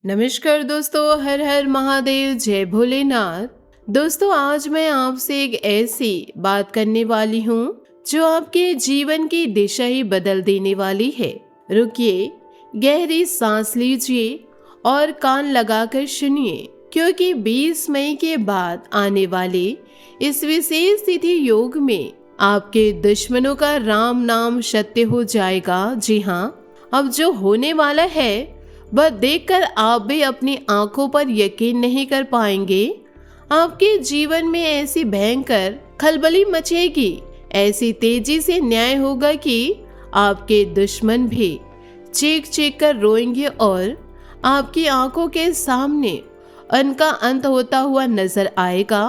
नमस्कार दोस्तों, हर हर महादेव, जय भोलेनाथ। दोस्तों, आज मैं आपसे एक ऐसी बात करने वाली हूँ जो आपके जीवन की दिशा ही बदल देने वाली है। रुकिए, गहरी सांस लीजिए और कान लगाकर सुनिए, क्योंकि 20 मई के बाद आने वाले इस विशेष तिथि योग में आपके दुश्मनों का राम नाम सत्य हो जाएगा। जी हाँ, अब जो होने वाला है वह देखकर आप भी अपनी आंखों पर यकीन नहीं कर पाएंगे। आपके जीवन में ऐसी भयंकर खलबली मचेगी, ऐसी तेजी से न्याय होगा कि आपके दुश्मन भी चीख चीख कर रोएंगे और आपकी आंखों के सामने उनका अंत होता हुआ नजर आएगा।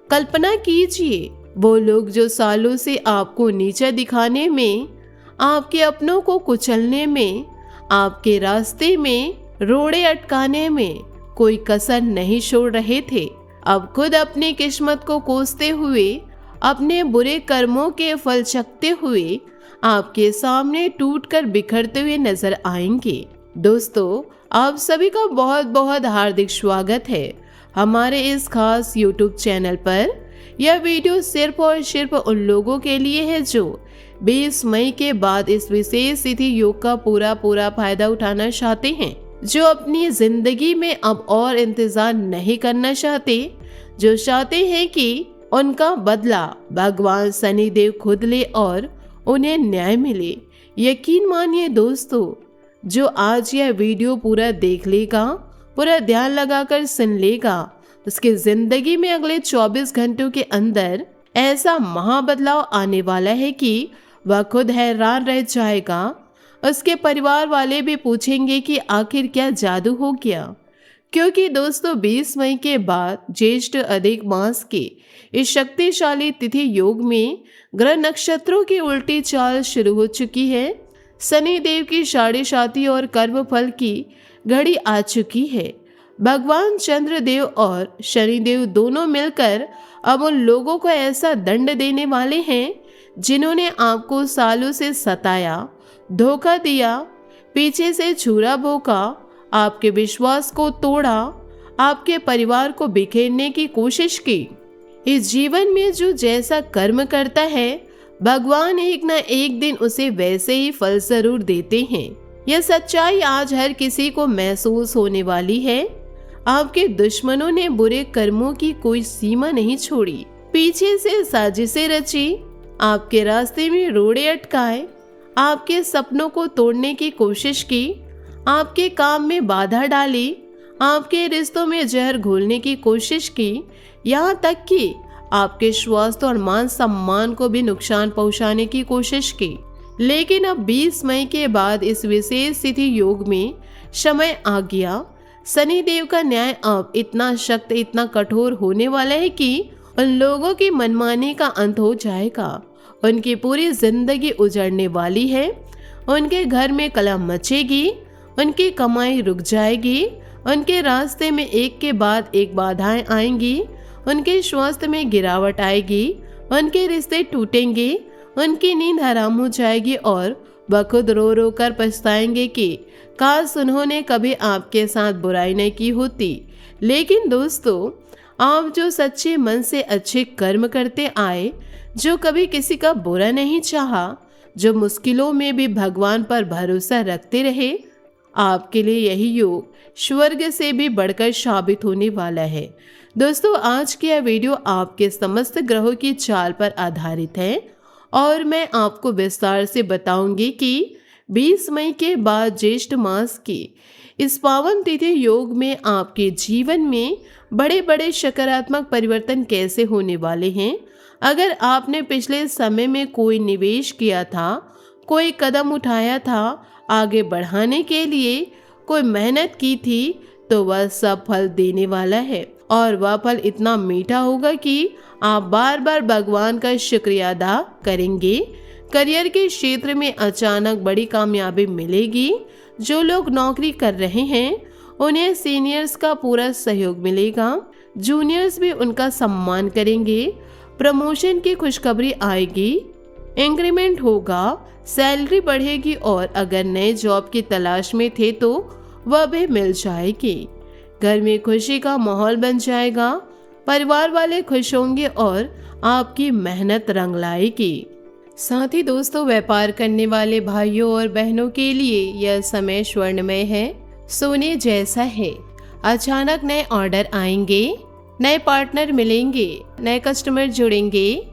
कल्पना कीजिए, वो लोग जो सालों से आपको नीचा दिखाने में, आपके अपनों को कुचलने में, आपके रास्ते में रोड़े अटकाने में कोई कसर नहीं छोड़ रहे थे, अब खुद अपनी किस्मत को कोसते हुए, अपने बुरे कर्मों के फल चखते हुए आपके सामने टूटकर बिखरते हुए नजर आएंगे। दोस्तों, आप सभी का बहुत बहुत हार्दिक स्वागत है हमारे इस खास YouTube चैनल पर। यह वीडियो सिर्फ और सिर्फ उन लोगों के लिए है जो 20 मई के बाद इस विशेष तिथि योग का पूरा फायदा उठाना चाहते हैं, जो अपनी जिंदगी में अब और इंतजार नहीं करना चाहते, जो चाहते हैं कि उनका बदला भगवान शनिदेव खुद ले और उन्हें न्याय मिले। यकीन मानिए दोस्तों, जो आज यह वीडियो पूरा देख लेगा, पूरा ध्यान लगाकर सुन लेगा, उसकी जिंदगी में अगले 24 घंटों के अंदर ऐसा महाबदलाव आने वाला है कि वह खुद हैरान रह जाएगा। उसके परिवार वाले भी पूछेंगे कि आखिर क्या जादू हो गया। क्योंकि दोस्तों, 20 मई के बाद ज्येष्ठ अधिक मास के इस शक्तिशाली तिथि योग में ग्रह नक्षत्रों की उल्टी चाल शुरू हो चुकी है। शनि देव की साढ़े साथी और कर्म फल की घड़ी आ चुकी है। भगवान चंद्रदेव और शनिदेव दोनों मिलकर अब उन लोगों को ऐसा दंड देने वाले हैं जिन्होंने आपको सालों से सताया, धोखा दिया, पीछे से छुरा भोंका, आपके विश्वास को तोड़ा, आपके परिवार को बिखेरने की कोशिश की। इस जीवन में जो जैसा कर्म करता है, भगवान एक न एक दिन उसे वैसे ही फल जरूर देते हैं। यह सच्चाई आज हर किसी को महसूस होने वाली है। आपके दुश्मनों ने बुरे कर्मों की कोई सीमा नहीं छोड़ी, पीछे से साजिशें रची, आपके रास्ते में रोड़े अटकाए, आपके सपनों को तोड़ने की कोशिश की, आपके काम में बाधा डाली, आपके रिश्तों में जहर घोलने की कोशिश की, यहाँ तक कि आपके स्वास्थ्य और मान सम्मान को भी नुकसान पहुंचाने की कोशिश की। लेकिन अब 20 मई के बाद इस विशेष तिथि योग में समय आ गया। शनिदेव का न्याय अब इतना सख्त, इतना कठोर होने वाला है कि उन लोगों की मनमानी का अंत हो जाएगा। उनकी पूरी जिंदगी उजड़ने वाली है। उनके घर में कलह मचेगी, उनकी कमाई रुक जाएगी, उनके रास्ते में एक के बाद एक बाधाएं आएंगी, उनके स्वास्थ्य में गिरावट आएगी, उनके रिश्ते टूटेंगे, उनकी नींद हराम हो जाएगी और वह खुद रो रो कर पछताएंगे कि काश उन्होंने कभी आपके साथ बुराई नहीं की होती। लेकिन दोस्तों, आप जो सच्चे मन से अच्छे कर्म करते आए, जो कभी किसी का बुरा नहीं चाहा, जो मुश्किलों में भी भगवान पर भरोसा रखते रहे, आपके लिए यही योग स्वर्ग से भी बढ़कर साबित होने वाला है। दोस्तों, आज की यह वीडियो आपके समस्त ग्रहों की चाल पर आधारित है और मैं आपको विस्तार से बताऊंगी कि 20 मई के बाद ज्येष्ठ मास की इस पावन तिथि योग में आपके जीवन में बड़े बड़े सकारात्मक परिवर्तन कैसे होने वाले हैं। अगर आपने पिछले समय में कोई निवेश किया था, कोई कदम उठाया था, आगे बढ़ाने के लिए कोई मेहनत की थी, तो वह सब फल देने वाला है और वह फल इतना मीठा होगा कि आप बार बार भगवान का शुक्रिया अदा करेंगे। करियर के क्षेत्र में अचानक बड़ी कामयाबी मिलेगी। जो लोग नौकरी कर रहे हैं, उन्हें सीनियर्स का पूरा सहयोग मिलेगा। जूनियर्स भी उनका सम्मान करेंगे। प्रमोशन की खुशखबरी आएगी, इंक्रीमेंट होगा, सैलरी बढ़ेगी और अगर नए जॉब की तलाश में थे तो वह भी मिल जाएगी। घर में खुशी का माहौल बन जाएगा, परिवार वाले खुश होंगे और आपकी मेहनत रंग लाएगी। साथ ही दोस्तों, व्यापार करने वाले भाइयों और बहनों के लिए यह समय स्वर्णमय है, सोने जैसा है। अचानक नए ऑर्डर आएंगे, नए पार्टनर मिलेंगे, नए कस्टमर जुड़ेंगे।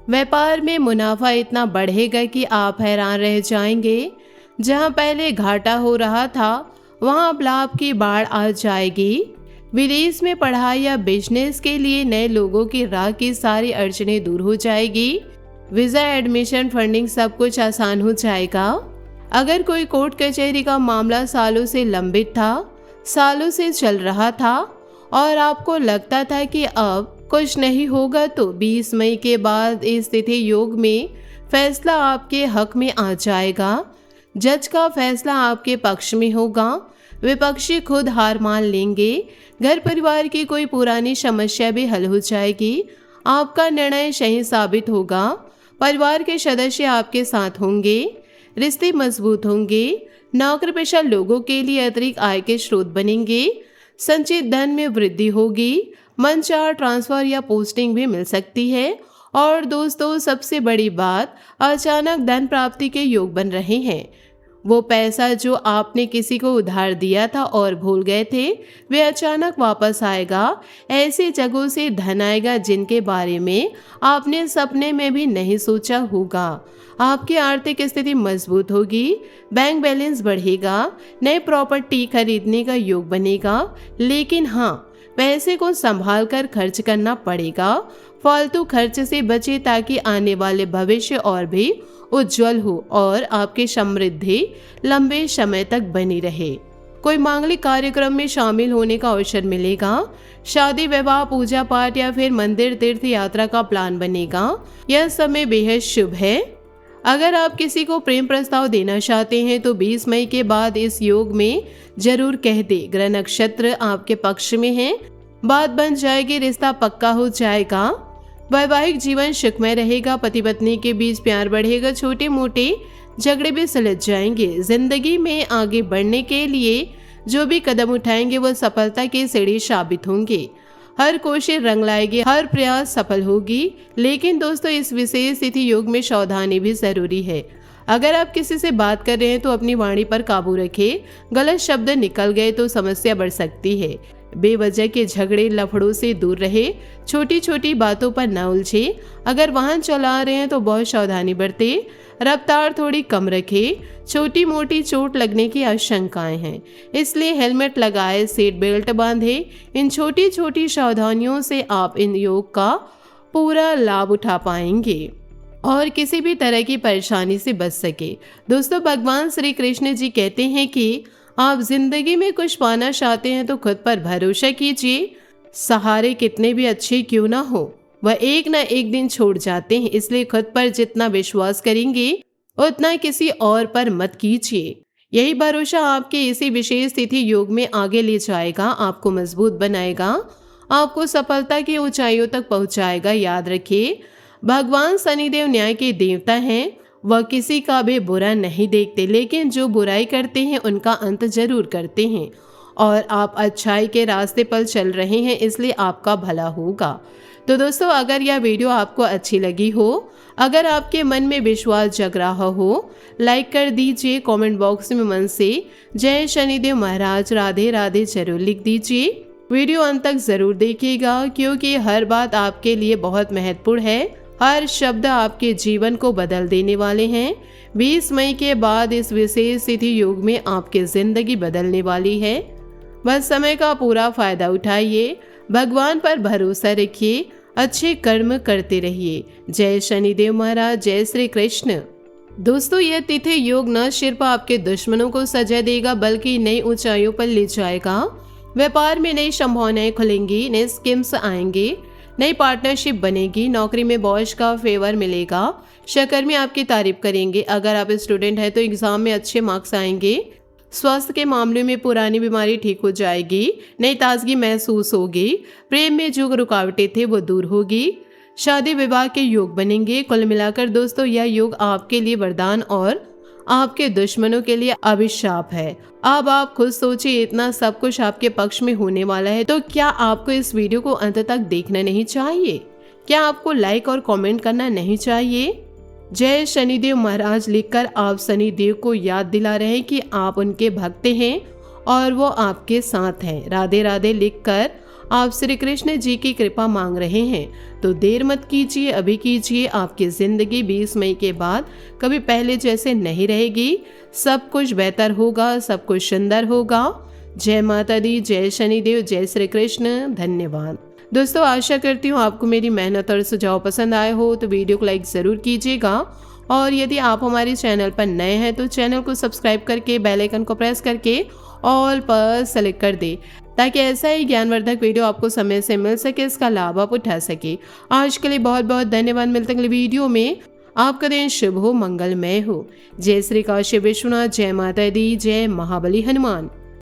व्यापार में मुनाफा इतना बढ़ेगा कि आप हैरान रह जाएंगे। जहां पहले घाटा हो रहा था, वहां अब लाभ की बाढ़ आ जाएगी। विदेश में पढ़ाई या बिजनेस के लिए नए लोगों की राह की सारी अड़चनें दूर हो जाएगी। वीजा, एडमिशन, फंडिंग सब कुछ आसान हो जाएगा। अगर कोई कोर्ट कचहरी का मामला सालों से लंबित था, सालों से चल रहा था और आपको लगता था कि अब कुछ नहीं होगा, तो 20 मई के बाद इस तिथि योग में फैसला आपके हक में आ जाएगा। जज का फैसला आपके पक्ष में होगा। विपक्षी खुद हार मान लेंगे। घर परिवार की कोई पुरानी समस्या भी हल हो जाएगी। आपका निर्णय सही साबित होगा। परिवार के सदस्य आपके साथ होंगे। रिश्ते मजबूत होंगे। नौकरी पेशा लोगों के लिए अतिरिक्त आय के स्रोत बनेंगे। संचित धन में वृद्धि होगी। मनचाहा ट्रांसफर या पोस्टिंग भी मिल सकती है। और दोस्तों, सबसे बड़ी बात, अचानक धन प्राप्ति के योग बन रहे हैं। वो पैसा जो आपने किसी को उधार दिया था और भूल गए थे, वे अचानक वापस आएगा। ऐसी जगहों से धन आएगा जिनके बारे में आपने सपने में भी नहीं सोचा होगा। आपकी आर्थिक स्थिति मजबूत होगी। बैंक बैलेंस बढ़ेगा। नए प्रॉपर्टी खरीदने का योग बनेगा। लेकिन हाँ, पैसे को संभाल कर खर्च करना पड़ेगा। फालतू खर्च से बचे ताकि आने वाले भविष्य और भी उज्जवल हो और आपकी समृद्धि लंबे समय तक बनी रहे। कोई मांगलिक कार्यक्रम में शामिल होने का अवसर मिलेगा। शादी, विवाह, पूजा पाठ या फिर मंदिर तीर्थ यात्रा का प्लान बनेगा। यह समय बेहद शुभ है। अगर आप किसी को प्रेम प्रस्ताव देना चाहते हैं तो 20 मई के बाद इस योग में जरूर कह दे। ग्रह नक्षत्र आपके पक्ष में है। बात बन जाएगी, रिश्ता पक्का हो जाएगा। वैवाहिक जीवन सुखमय रहेगा। पति पत्नी के बीच प्यार बढ़ेगा। छोटे मोटे झगड़े भी सुलझ जाएंगे। जिंदगी में आगे बढ़ने के लिए जो भी कदम उठाएंगे वो सफलता की सीढ़ी साबित होंगे। हर कोशिश रंग लाएगी, हर प्रयास सफल होगी। लेकिन दोस्तों, इस विशेष तिथि योग में सावधानी भी जरूरी है। अगर आप किसी से बात कर रहे हैं तो अपनी वाणी पर काबू रखें। गलत शब्द निकल गए तो समस्या बढ़ सकती है। बेवजह के झगड़े, लफड़ों से दूर रहे। छोटी छोटी बातों पर न उलझे। अगर वाहन चला रहे हैं तो बहुत सावधानी बरते। रफ्तार थोड़ी कम रखें। छोटी मोटी चोट लगने की आशंकाएं हैं, इसलिए हेलमेट लगाए, सीट बेल्ट बांधे। इन छोटी छोटी सावधानियों से आप इन योग का पूरा लाभ उठा पाएंगे और किसी भी तरह की परेशानी से बच सके। दोस्तों, भगवान श्री कृष्ण जी कहते हैं कि आप जिंदगी में कुछ पाना चाहते हैं तो खुद पर भरोसा कीजिए। सहारे कितने भी अच्छे क्यों ना हो, वह एक ना एक दिन छोड़ जाते हैं। इसलिए खुद पर जितना विश्वास करेंगे उतना किसी और पर मत कीजिए। यही भरोसा आपके इसी विशेष तिथि योग में आगे ले जाएगा, आपको मजबूत बनाएगा, आपको सफलता की ऊंचाइयों तक पहुंचाएगा। याद रखिए, भगवान शनिदेव न्याय के देवता हैं। वह किसी का भी बुरा नहीं देखते, लेकिन जो बुराई करते हैं उनका अंत जरूर करते हैं। और आप अच्छाई के रास्ते पर चल रहे हैं, इसलिए आपका भला होगा। तो दोस्तों, अगर यह वीडियो आपको अच्छी लगी हो, अगर आपके मन में विश्वास जग रहा हो, लाइक कर दीजिए। कमेंट बॉक्स में मन से जय शनिदेव महाराज, राधे राधे जरूर लिख दीजिए। वीडियो अंत तक जरूर देखिएगा, क्योंकि हर बात आपके लिए बहुत महत्वपूर्ण है। हर शब्द आपके जीवन को बदल देने वाले हैं। 20 मई के बाद इस विशेष तिथि योग में आपकी जिंदगी बदलने वाली है। बस समय का पूरा फायदा उठाइए। भगवान पर भरोसा रखिए। अच्छे कर्म करते रहिए। जय शनिदेव महाराज, जय श्री कृष्ण। दोस्तों, यह तिथि योग न सिर्फ आपके दुश्मनों को सजा देगा बल्कि नई ऊंचाइयों पर ले जाएगा। व्यापार में नई संभावनाएं खुलेंगी, नए स्कीम्स आएंगे, नई पार्टनरशिप बनेगी। नौकरी में बॉस का फेवर मिलेगा। सहकर्मी आपकी तारीफ करेंगे। अगर आप स्टूडेंट हैं तो एग्जाम में अच्छे मार्क्स आएंगे। स्वास्थ्य के मामले में पुरानी बीमारी ठीक हो जाएगी। नई ताजगी महसूस होगी। प्रेम में जो रुकावटें थे वो दूर होगी। शादी विवाह के योग बनेंगे। कुल मिलाकर दोस्तों, यह योग आपके लिए वरदान और आपके दुश्मनों के लिए अभिशाप है। अब आप खुद सोचिए, इतना सब कुछ आपके पक्ष में होने वाला है, तो क्या आपको इस वीडियो को अंत तक देखना नहीं चाहिए? क्या आपको लाइक और कमेंट करना नहीं चाहिए? जय शनिदेव महाराज लिखकर आप शनिदेव को याद दिला रहे हैं कि आप उनके भक्त हैं और वो आपके साथ हैं। राधे राधे लिखकर आप श्री कृष्ण जी की कृपा मांग रहे हैं। तो देर मत कीजिए, अभी कीजिए। आपकी जिंदगी 20 मई के बाद कभी पहले जैसे नहीं रहेगी। सब कुछ बेहतर होगा, सब कुछ सुंदर होगा। जय माता दी, जय शनिदेव, जय श्री कृष्ण। धन्यवाद। दोस्तों, आशा करती हूँ आपको मेरी मेहनत और सुझाव पसंद आए हो, तो वीडियो को लाइक ज़रूर कीजिएगा। और यदि आप हमारे चैनल पर नए हैं तो चैनल को सब्सक्राइब करके बेल आइकन को प्रेस करके ऑल पर सेलेक्ट कर दे, ताकि ऐसा ही ज्ञानवर्धक वीडियो आपको समय से मिल सके, इसका लाभ आप उठा सके। आज के लिए बहुत बहुत धन्यवाद। मिलते अगले वीडियो में। आपका दिन शुभ हो, मंगलमय हो। जय श्री काशी विश्वनाथ, जय माता दी, जय महाबली हनुमान।